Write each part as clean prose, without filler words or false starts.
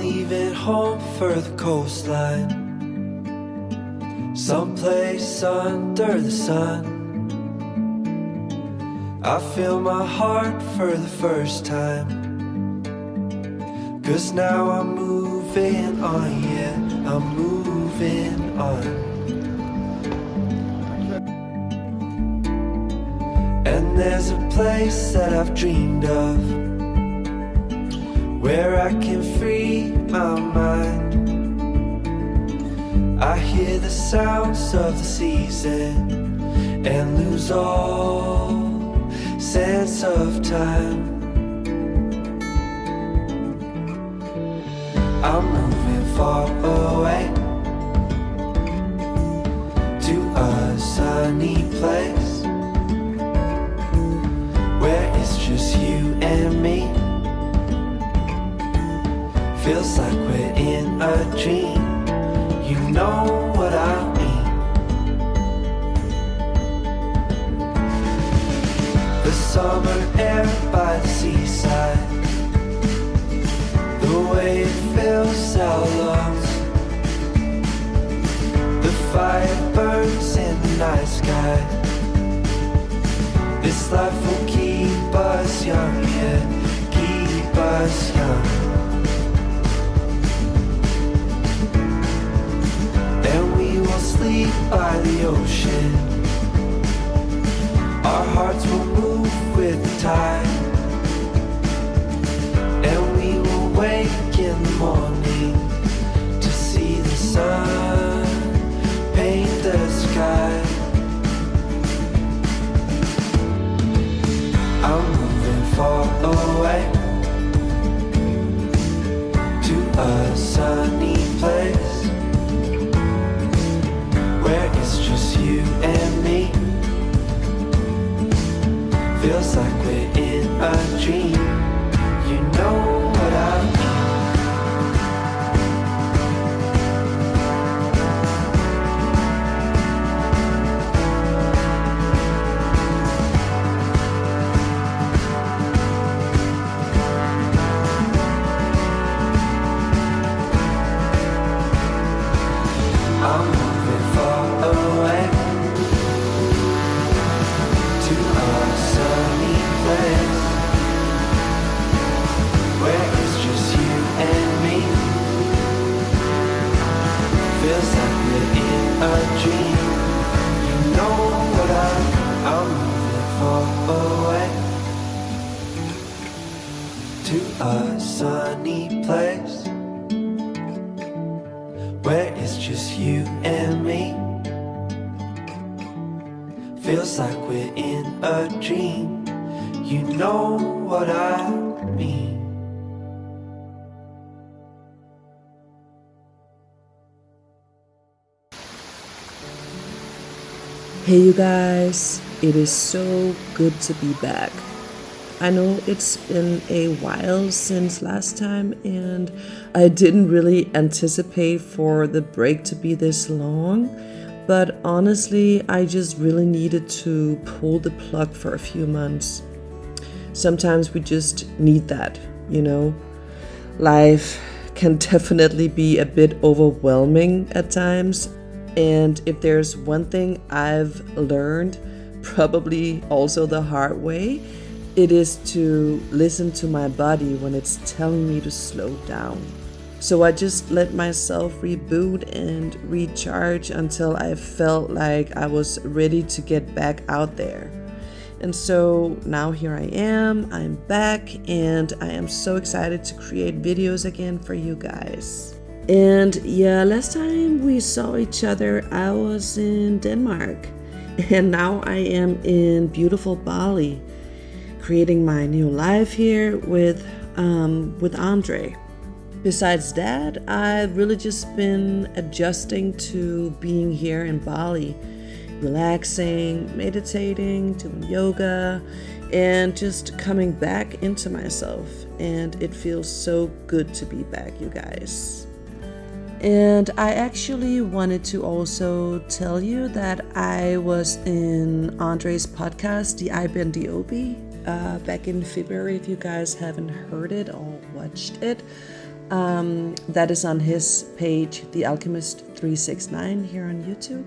leaving home for the coastline, someplace under the sun. I feel my heart for the first time, 'cause now I'm moving on, yeah, I'm moving on. And there's a place that I've dreamed of, where I can free my mind. I hear the sounds of the season and lose all sense of time. I'm moving far away to a sunny place, where it's just you and me. Feels like we're in a dream, you know what I mean. The summer air by the seaside, the way it fills our lungs, the fire burns in the night sky. This life will keep us young, yeah, keep us young. And we will sleep by the ocean, our hearts will move with the tide. And we will wake in the morning to see the sun paint the sky. I'm moving far away to a sunny place, where it's just you and me. Feels like we're in a dream, you know what I mean. I'm moving far away to a sunny place, where it's just you and me. Feels like we're in a dream, you know what I'm moving far away to a sunny place, where it's just you and me. Feels like we're in a dream, you know what I mean. Hey you guys, it is so good to be back. I know it's been a while since last time, and I didn't really anticipate for the break to be this long, but honestly, I just really needed to pull the plug for a few months. Sometimes we just need that, you know? Life can definitely be a bit overwhelming at times, and if there's one thing I've learned, probably also the hard way, it is to listen to my body when it's telling me to slow down. So I just let myself reboot and recharge until I felt like I was ready to get back out there. And so now here I am, I'm back, and I am so excited to create videos again for you guys. And yeah, last time we saw each other, I was in Denmark, and now I am in beautiful Bali, creating my new life here with Andre. Besides that, I've really just been adjusting to being here in Bali, relaxing, meditating, doing yoga, and just coming back into myself. And it feels so good to be back, you guys. And I actually wanted to also tell you that I was in Andre's podcast, the IBNDEOBE, back in February. If you guys haven't heard it or watched it, That is on his page, The Alchemist 369 here on YouTube.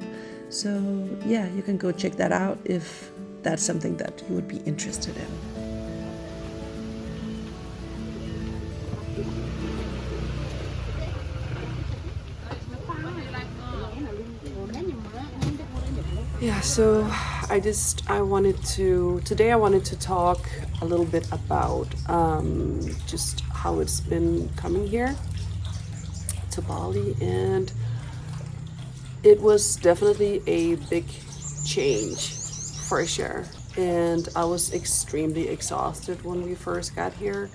So yeah, you can go check that out if that's something that you would be interested in. Yeah, so today I wanted to talk a little bit about just how it's been coming here to Bali, and it was definitely a big change for sure. And I was extremely exhausted when we first got here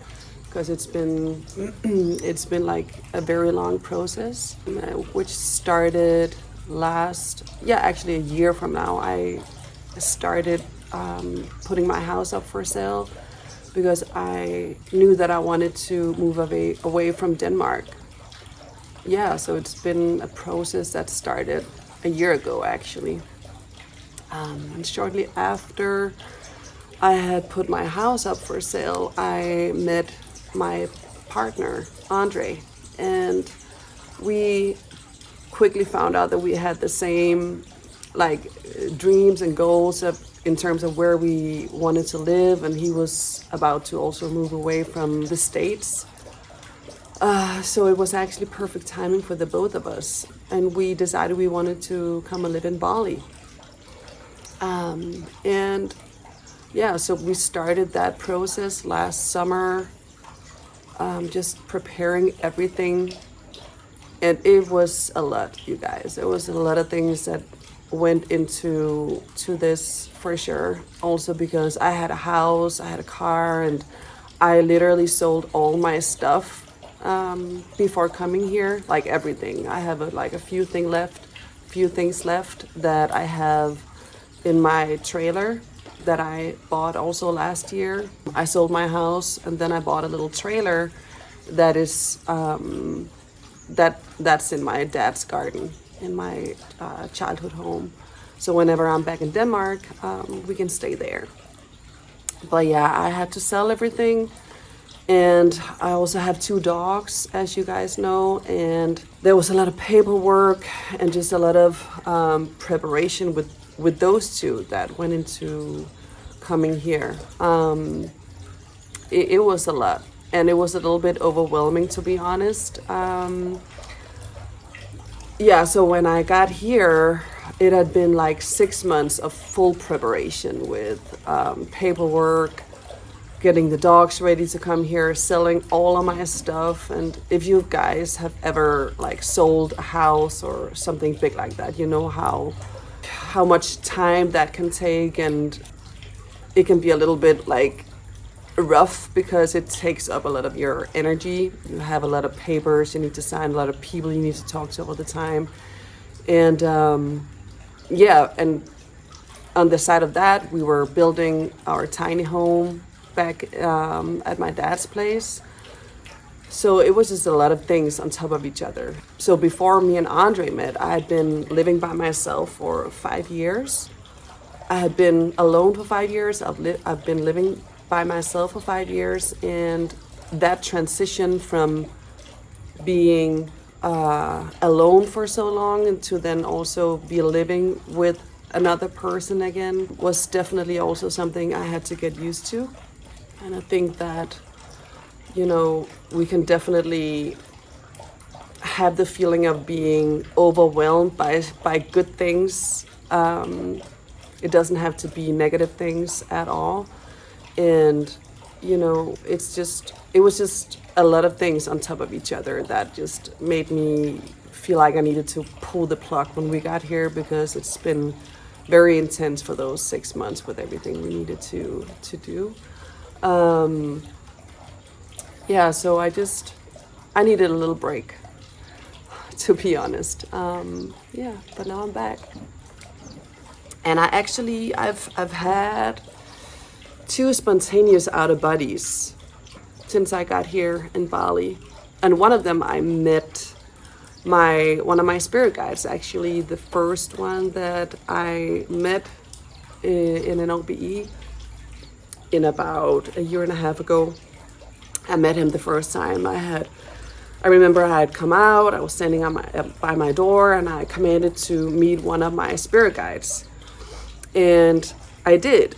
because it's been like a very long process, which started actually a year from now. I started putting my house up for sale because I knew that I wanted to move away from Denmark. Yeah, so it's been a process that started a year ago actually. And shortly after I had put my house up for sale, I met my partner, Andre, and we quickly found out that we had the same dreams and goals in terms of where we wanted to live, and he was about to also move away from the States. So it was actually perfect timing for the both of us, and we decided we wanted to come and live in Bali. And yeah, so we started that process last summer, just preparing everything. And it was a lot, you guys. It was a lot of things that went into this for sure. Also because I had a house, I had a car, and I literally sold all my stuff before coming here, like everything. I have a few things left that I have in my trailer that I bought also last year. I sold my house and then I bought a little trailer that is that's in my dad's garden in my childhood home. So whenever I'm back in Denmark, we can stay there. But yeah, I had to sell everything. And I also have 2 dogs, as you guys know, and there was a lot of paperwork and just a lot of preparation with those 2 that went into coming here. It was a lot, and it was a little bit overwhelming, to be honest. Yeah, so when I got here, it had been like 6 months of full preparation with paperwork, getting the dogs ready to come here, selling all of my stuff. And if you guys have ever sold a house or something big like that, you know how much time that can take, and it can be a little bit rough because it takes up a lot of your energy. You have a lot of papers you need to sign, a lot of people you need to talk to all the time. And yeah, and on the side of that, we were building our tiny home back at my dad's place. So it was just a lot of things on top of each other. So before me and Andre met, I had been living by myself for 5 years. I had been alone for 5 years. I've been living by myself for 5 years, and that transition from being alone for so long and to then also be living with another person again was definitely also something I had to get used to. And I think that, we can definitely have the feeling of being overwhelmed by good things. It doesn't have to be negative things at all. And, it was just a lot of things on top of each other that just made me feel like I needed to pull the plug when we got here, because it's been very intense for those 6 months with everything we needed to do. Yeah, so I needed a little break, to be honest. Yeah, but now I'm back. And I've had 2 spontaneous out-of-bodies since I got here in Bali. And one of them I met one of my spirit guides, actually. The first one that I met in an OBE in about a year and a half ago. I met him the first time. I had I remember I had come out, I was standing on by my door, and I commanded to meet one of my spirit guides. And I did.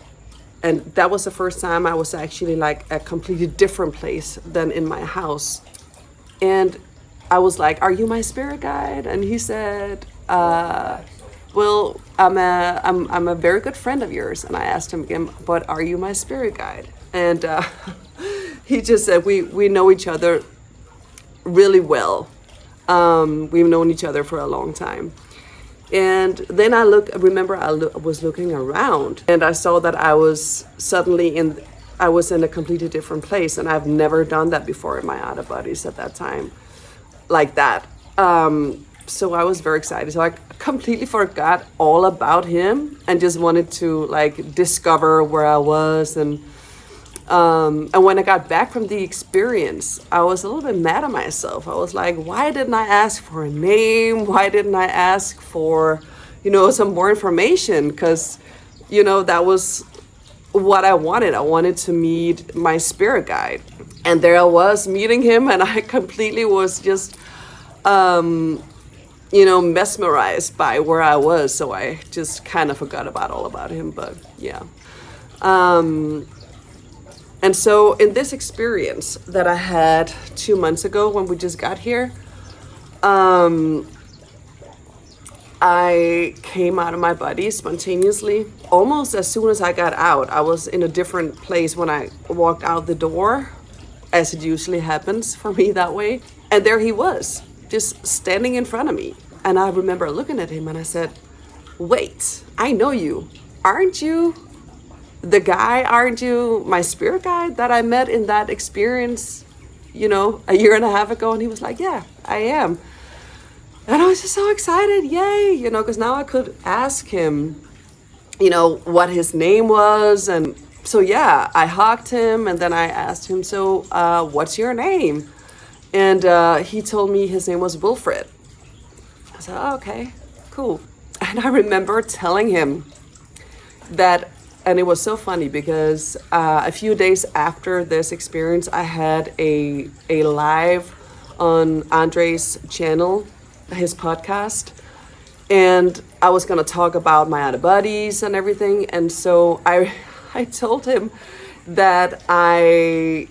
And that was the first time I was actually like a completely different place than in my house. And I was like, "Are you my spirit guide?" And he said, "Well, I'm a very good friend of yours." And I asked him again, "But are you my spirit guide?" And he just said, "We know each other really well. We've known each other for a long time." And then I was looking around, and I saw that I was suddenly I was in a completely different place, and I've never done that before in my outer bodies at that time, like that. So I was very excited. So I completely forgot all about him and just wanted to like discover where I was. And when I got back from the experience, I was a little bit mad at myself. I was like, why didn't I ask for a name? Why didn't I ask for, some more information? Because, that was what I wanted. I wanted to meet my spirit guide. And there I was meeting him, and I completely was just, mesmerized by where I was. So I just kind of forgot all about him, but yeah. And so in this experience that I had 2 months ago when we just got here, I came out of my body spontaneously. Almost as soon as I got out, I was in a different place when I walked out the door, as it usually happens for me that way. And there he was, just standing in front of me. And I remember looking at him and I said, "Wait, I know you. Aren't you the guy, aren't you my spirit guide that I met in that experience, a year and a half ago?" And he was like, "Yeah, I am." And I was just so excited, yay, because now I could ask him, what his name was. And so, yeah, I hugged him, and then I asked him, "So, what's your name?" And he told me his name was Wilfred. I said, "Oh, okay, cool." And I remember telling him that. And it was so funny because a few days after this experience, I had a live on Andre's channel, his podcast, and I was gonna talk about my outer bodies and everything. And so I told him that I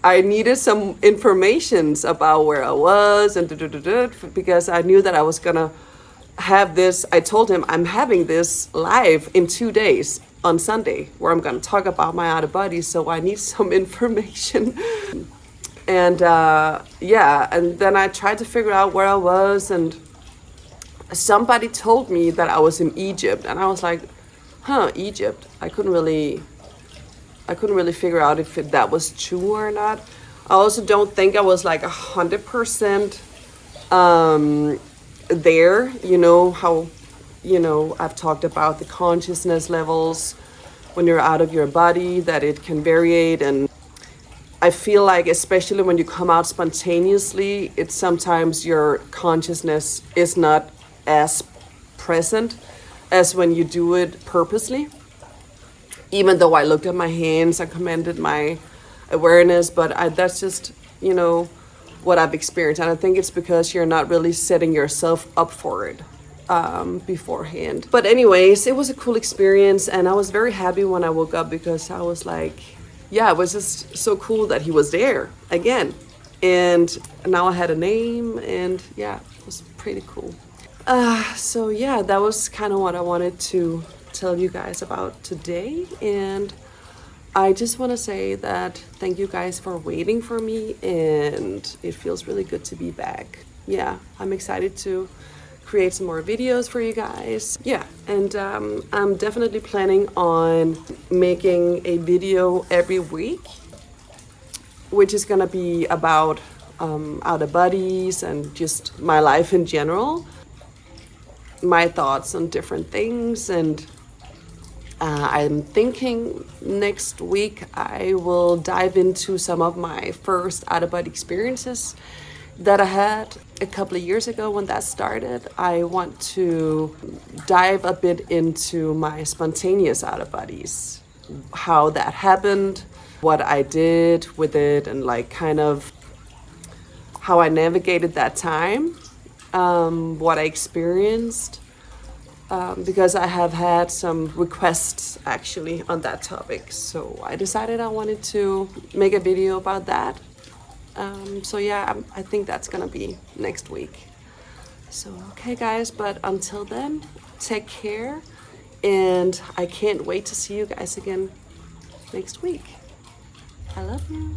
needed some information about where I was and because I knew that I was gonna have this. I told him I'm having this live in 2 days. On Sunday, where I'm going to talk about my outer body, so I need some information. And and then I tried to figure out where I was, and somebody told me that I was in Egypt, and I was like, Egypt. I couldn't really figure out if that was true or not. I also don't think I was like 100% there. How I've talked about the consciousness levels when you're out of your body, that it can vary. And I feel like, especially when you come out spontaneously, it's sometimes your consciousness is not as present as when you do it purposely. Even though I looked at my hands, I commanded my awareness, but that's just, what I've experienced. And I think it's because you're not really setting yourself up for it beforehand. But anyways, it was a cool experience, and I was very happy when I woke up because I was like, yeah, it was just so cool that he was there again. And now I had a name, and yeah, it was pretty cool. So yeah, that was kind of what I wanted to tell you guys about today. And I just want to say that thank you guys for waiting for me, and it feels really good to be back. Yeah, I'm excited to create some more videos for you guys. Yeah, and I'm definitely planning on making a video every week, which is gonna be about outer bodies and just my life in general, my thoughts on different things. And I'm thinking next week I will dive into some of my first out-of-body experiences that I had a couple of years ago when that started. I want to dive a bit into my spontaneous out-of-bodies, how that happened, what I did with it, and like kind of how I navigated that time, what I experienced, because I have had some requests actually on that topic. So I decided I wanted to make a video about that. So yeah, I think that's gonna be next week. So, okay guys, but until then, take care. And I can't wait to see you guys again next week. I love you.